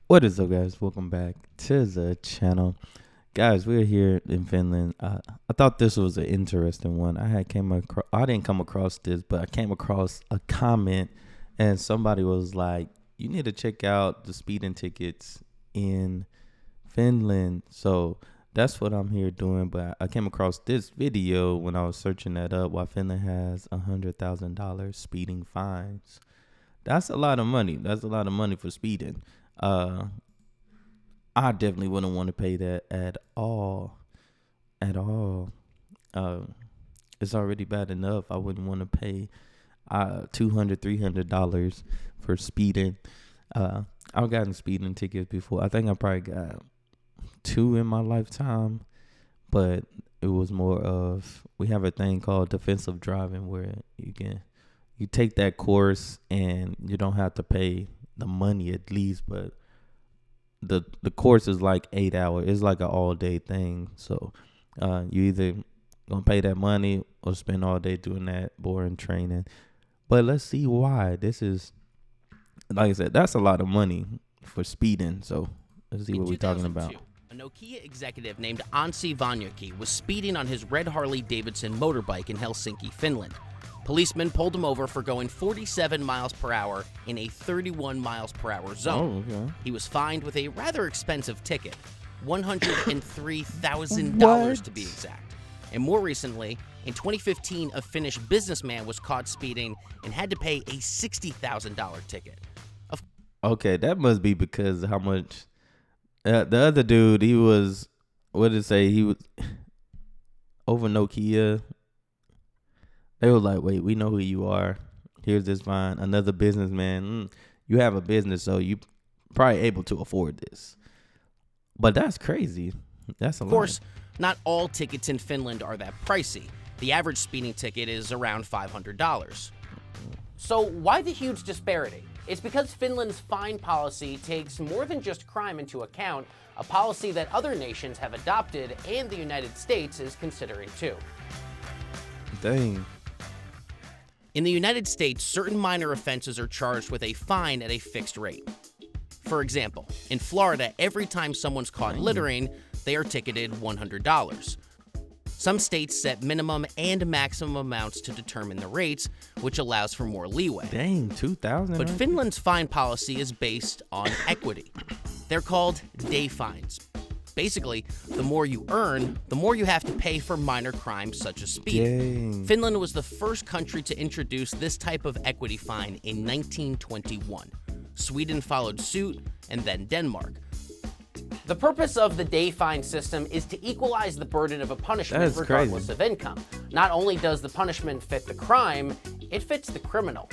What is up, guys? Welcome back to the channel. Guys, we're here in Finland. I thought this was an interesting one. I didn't come across this, but I came across a comment and somebody was like, you need to check out the speeding tickets in Finland. So that's what I'm here doing. But I came across this video when I was searching that up, why Finland has $100,000 speeding fines. That's a lot of money. That's a lot of money for speeding. I definitely wouldn't want to pay that at all. It's already bad enough. I wouldn't want to pay $200, $300 for speeding. I've gotten speeding tickets before. I think I probably got 2 in my lifetime, but it was more of, we have a thing called defensive driving where you take that course and you don't have to pay the money at least, but the course is like 8 hours. It's like an all day thing. So you either gonna pay that money or spend all day doing that boring training. But let's see why. This is, like I said, that's a lot of money for speeding. So let's see what we're talking about. A Nokia executive named Anssi Vanjoki was speeding on his red Harley-Davidson motorbike in Helsinki, Finland. Policemen pulled him over for going 47 miles per hour in a 31 miles per hour zone. Oh, okay. He was fined with a rather expensive ticket, $103,000 to be exact. And more recently, in 2015, a Finnish businessman was caught speeding and had to pay a $60,000 ticket. Okay, that must be because how much the other dude, he was, what did it say? He was over Nokia. They were like, wait, we know who you are. Here's this fine. Another businessman. You have a business, so you probably able to afford this. But that's crazy. That's a lot. Of course, not all tickets in Finland are that pricey. The average speeding ticket is around $500. So why the huge disparity? It's because Finland's fine policy takes more than just crime into account, a policy that other nations have adopted and the United States is considering too. Dang. In the United States, certain minor offenses are charged with a fine at a fixed rate. For example, in Florida, every time someone's caught littering, they are ticketed $100. Some states set minimum and maximum amounts to determine the rates, which allows for more leeway. Dang, 2,000. But Finland's fine policy is based on equity. They're called day fines. Basically, the more you earn, the more you have to pay for minor crimes such as speeding. Dang. Finland was the first country to introduce this type of equity fine in 1921. Sweden followed suit, and then Denmark. The purpose of the day fine system is to equalize the burden of a punishment regardless of income. Not only does the punishment fit the crime, it fits the criminal.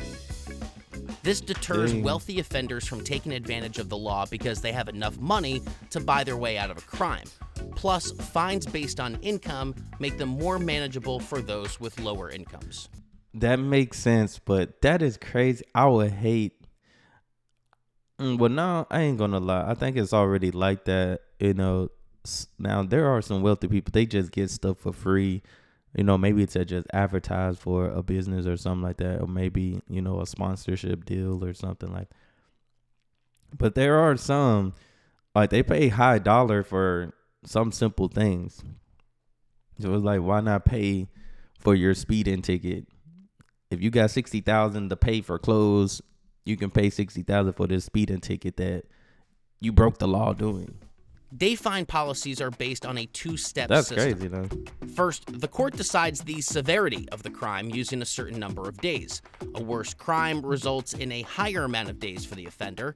This deters wealthy offenders from taking advantage of the law because they have enough money to buy their way out of a crime. Plus, fines based on income make them more manageable for those with lower incomes. That makes sense, but that is crazy. I would hate. Well, no, I ain't gonna lie. I think it's already like that. Now there are some wealthy people. They just get stuff for free. Maybe it's just advertise for a business or something like that, or maybe, a sponsorship deal or something like that. But there are some, like, they pay high dollar for some simple things. So it's like, why not pay for your speeding ticket? If you got $60,000 to pay for clothes, you can pay $60,000 for this speeding ticket that you broke the law doing. Day fine policies are based on a two-step system. That's crazy, though. First, the court decides the severity of the crime using a certain number of days. A worse crime results in a higher amount of days for the offender.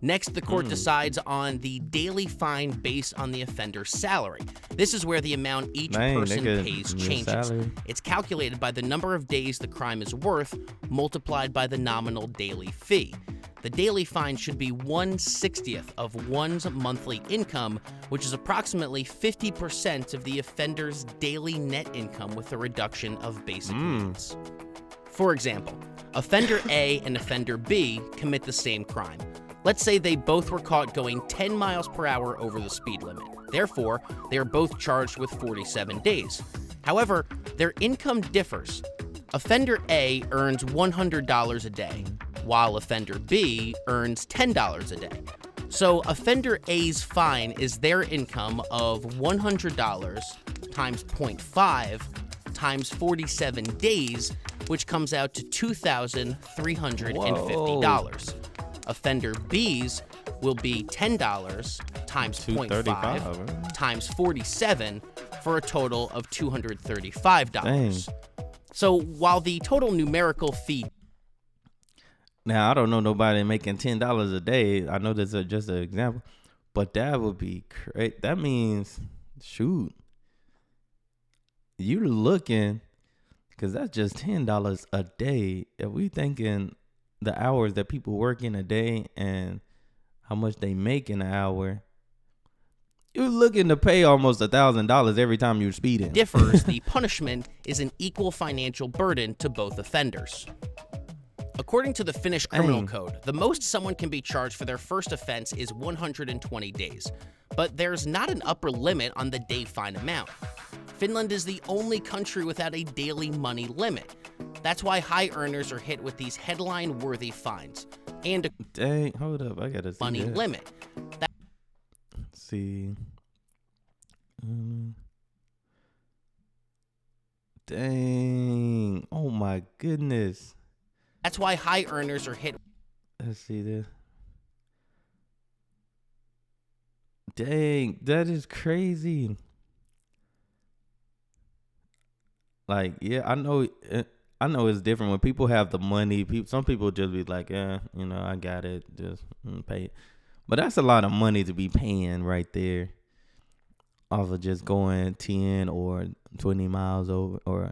Next, the court decides on the daily fine based on the offender's salary. This is where the amount each person pays changes. It's calculated by the number of days the crime is worth, multiplied by the nominal daily fee. The daily fine should be 1/60th of one's monthly income, which is approximately 50% of the offender's daily net income with a reduction of basic needs. For example, offender A and offender B commit the same crime. Let's say they both were caught going 10 miles per hour over the speed limit. Therefore, they are both charged with 47 days. However, their income differs. Offender A earns $100 a day, while offender B earns $10 a day. So offender A's fine is their income of $100 times 0.5 times 47 days, which comes out to $2,350. Offender B's will be $10 times 0.5 times 47 for a total of $235. Dang. So while the total numerical fee... Now, I don't know nobody making $10 a day. I know this is just an example, but that would be crazy. That means, shoot, you're looking, because that's just $10 a day. If we thinking the hours that people work in a day and how much they make in an hour, you're looking to pay almost $1,000 every time you're speeding. differs, the punishment is an equal financial burden to both offenders. According to the Finnish criminal code, the most someone can be charged for their first offense is 120 days, but there's not an upper limit on the day fine amount. Finland is the only country without a daily money limit. That's why high earners are hit with these headline-worthy fines and a Dang, hold up, I gotta see money that. limit. Let's see. Dang, oh my goodness. That's why high earners are hit. Let's see this. Dang, that is crazy. Like, yeah, I know it's different when people have the money. Some people just be like, yeah, I got it, just pay it. But that's a lot of money to be paying right there off of just going 10 or 20 miles over, or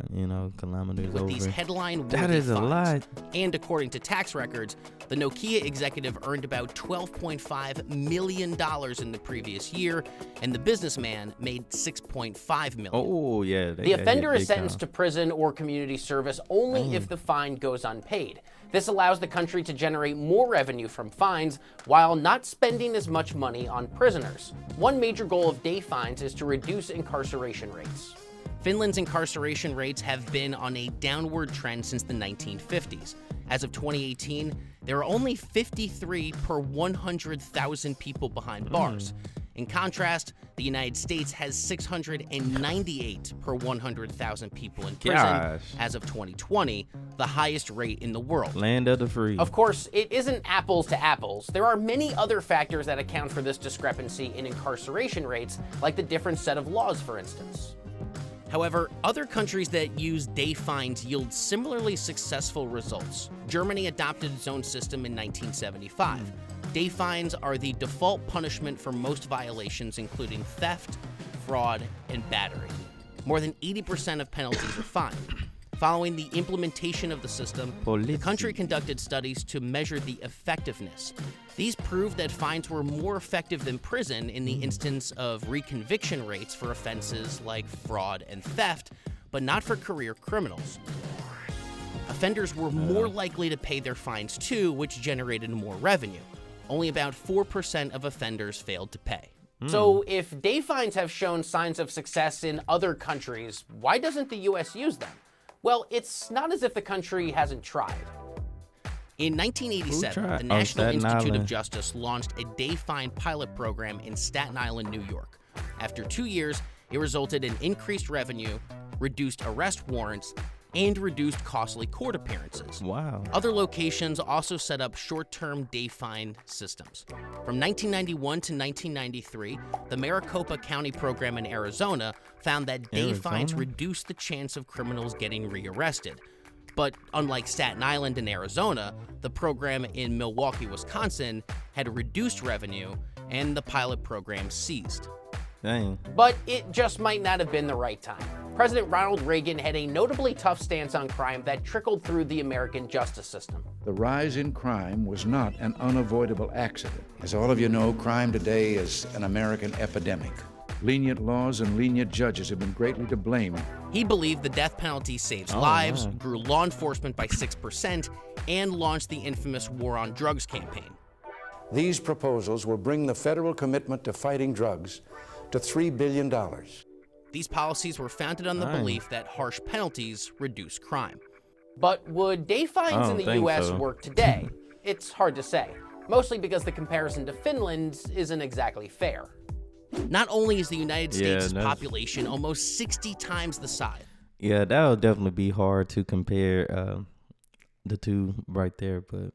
kilometers with over. These headline That is a lot. And according to tax records, the Nokia executive earned about $12.5 million in the previous year, and the businessman made $6.5 million. Oh, yeah. The offender is sentenced to prison or community service only if the fine goes unpaid. This allows the country to generate more revenue from fines while not spending as much money on prisoners. One major goal of day fines is to reduce incarceration rates. Finland's incarceration rates have been on a downward trend since the 1950s. As of 2018, there are only 53 per 100,000 people behind bars. In contrast, the United States has 698 per 100,000 people in prison as of 2020, the highest rate in the world. Land of the free. Of course, it isn't apples to apples. There are many other factors that account for this discrepancy in incarceration rates, like the different set of laws, for instance. However, other countries that use day fines yield similarly successful results. Germany adopted its own system in 1975. Day fines are the default punishment for most violations, including theft, fraud, and battery. More than 80% of penalties are fined. Following the implementation of the system, the country conducted studies to measure the effectiveness. These proved that fines were more effective than prison in the instance of reconviction rates for offenses like fraud and theft, but not for career criminals. Offenders were more likely to pay their fines too, which generated more revenue. Only about 4% of offenders failed to pay. So if day fines have shown signs of success in other countries, why doesn't the U.S. use them? Well, it's not as if the country hasn't tried. In 1987, the National Institute of Justice launched a day fine pilot program in Staten Island, New York. After 2 years, it resulted in increased revenue, reduced arrest warrants, and reduced costly court appearances. Wow. Other locations also set up short-term day fine systems. From 1991 to 1993, the Maricopa County program in Arizona found that day fines reduced the chance of criminals getting rearrested. But unlike Staten Island and Arizona, the program in Milwaukee, Wisconsin had reduced revenue, and the pilot program ceased. Dang. But it just might not have been the right time. President Ronald Reagan had a notably tough stance on crime that trickled through the American justice system. The rise in crime was not an unavoidable accident. As all of you know, crime today is an American epidemic. Lenient laws and lenient judges have been greatly to blame. He believed the death penalty saves lives, grew law enforcement by 6%, and launched the infamous War on Drugs campaign. These proposals will bring the federal commitment to fighting drugs to $3 billion. These policies were founded on the belief that harsh penalties reduce crime. But would day fines in the U.S. work today? It's hard to say. mostly because the comparison to Finland isn't exactly fair. Not only is the United States' that's- population almost 60 times the size, Yeah, that would definitely be hard to compare the two right there, but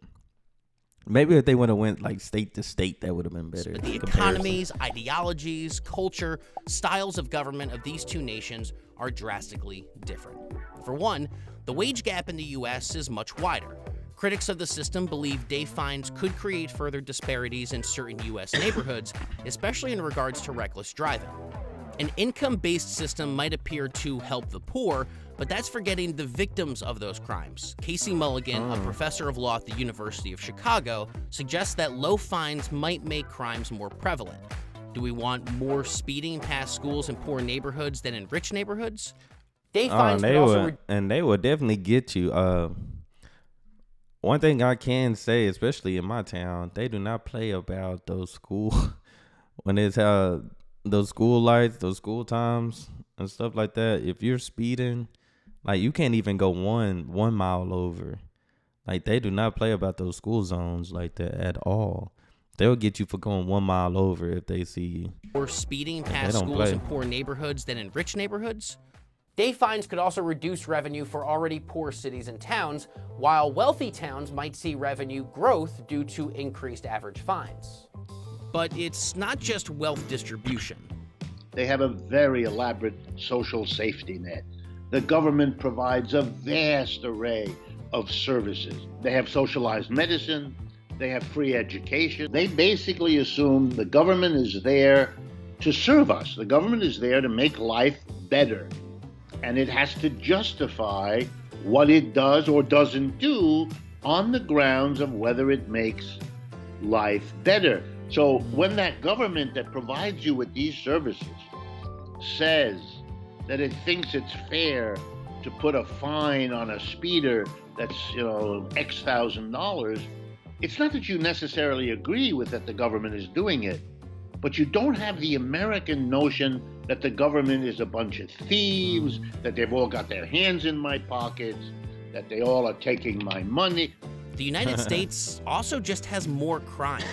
maybe if they would have went like state to state, that would have been better. but the comparison. economies, ideologies, culture, styles of government of these two nations are drastically different. For one, the wage gap in the U.S. is much wider. Critics of the system believe day fines could create further disparities in certain U.S. neighborhoods, especially in regards to reckless driving. An income-based system might appear to help the poor, but that's forgetting the victims of those crimes. Casey Mulligan, a professor of law at the University of Chicago, suggests that low fines might make crimes more prevalent. Do we want more speeding past schools in poor neighborhoods than in rich neighborhoods? Day fines could also they will definitely get you. One thing I can say, especially in my town, they do not play about those school when it's those school lights, those school times and stuff like that. If you're speeding, like you can't even go one mile over. Like they do not play about those school zones like that at all. They'll get you for going 1 mile over if they see you. Or speeding past don't schools play. in poor neighborhoods than in rich neighborhoods? Day fines could also reduce revenue for already poor cities and towns, while wealthy towns might see revenue growth due to increased average fines. But it's not just wealth distribution. They have a very elaborate social safety net. The government provides a vast array of services. They have socialized medicine. They have free education. They basically assume the government is there to serve us. The government is there to make life better. And it has to justify what it does or doesn't do on the grounds of whether it makes life better. So when that government that provides you with these services says that it thinks it's fair to put a fine on a speeder that's, X $1,000, it's not that you necessarily agree with that the government is doing it, but you don't have the American notion that the government is a bunch of thieves, that they've all got their hands in my pockets, that they all are taking my money. The United States also just has more crime.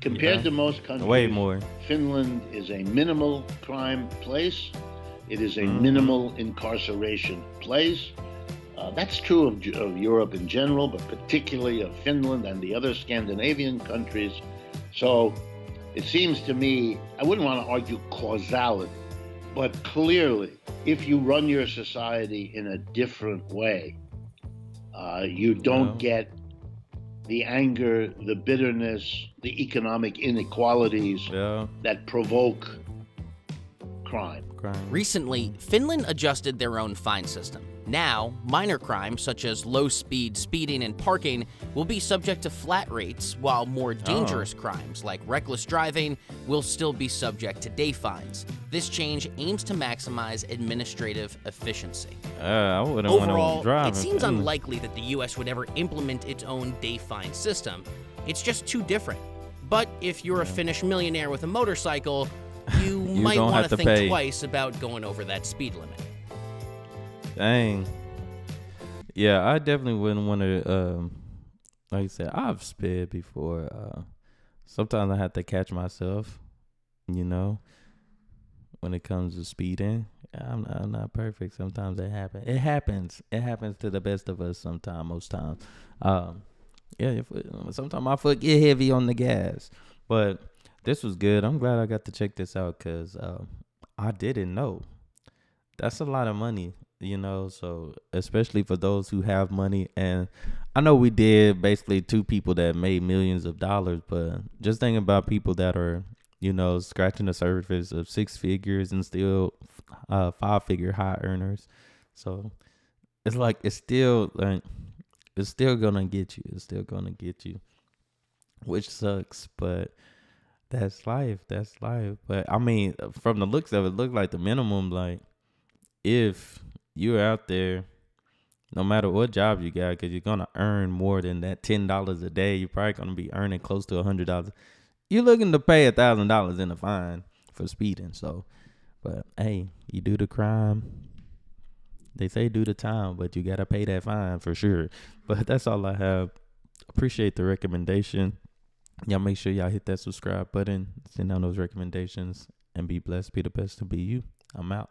Compared to most countries, Way more. Finland is a minimal crime place. It is a minimal incarceration place. That's true of Europe in general, but particularly of Finland and the other Scandinavian countries. So it seems to me, I wouldn't want to argue causality, but clearly, if you run your society in a different way, you don't get the anger, the bitterness, the economic inequalities that provoke crime. Recently, Finland adjusted their own fine system. Now, minor crimes such as low-speed speeding and parking will be subject to flat rates, while more dangerous crimes like reckless driving will still be subject to day fines. This change aims to maximize administrative efficiency. I wouldn't want Overall, to drive. it seems unlikely that the U.S. would ever implement its own day fine system. It's just too different. But if you're a Finnish millionaire with a motorcycle, you might don't want have to to think pay. twice about going over that speed limit. Dang. Yeah, I definitely wouldn't want to. Like you said, I've sped before. Sometimes I have to catch myself. When it comes to speeding, I'm not perfect. Sometimes it happens. It happens. It happens to the best of us. Most times. Sometimes my foot get heavy on the gas, but this was good. I'm glad I got to check this out because I didn't know. That's a lot of money. So especially for those who have money, and I know we did basically two people that made millions of dollars, but just thinking about people that are, scratching the surface of six figures and still 5-figure high earners. So it's like, it's still gonna get you. It's still gonna get you, which sucks, but that's life. That's life. But I mean, from the looks of it, look like the minimum, like if you're out there, no matter what job you got, because you're going to earn more than that $10 a day. You're probably going to be earning close to $100. You're looking to pay $1,000 in a fine for speeding. So, but hey, you do the crime. They say do the time, but you got to pay that fine for sure. But that's all I have. Appreciate the recommendation. Y'all make sure y'all hit that subscribe button, send down those recommendations, and be blessed. Be the best to be you. I'm out.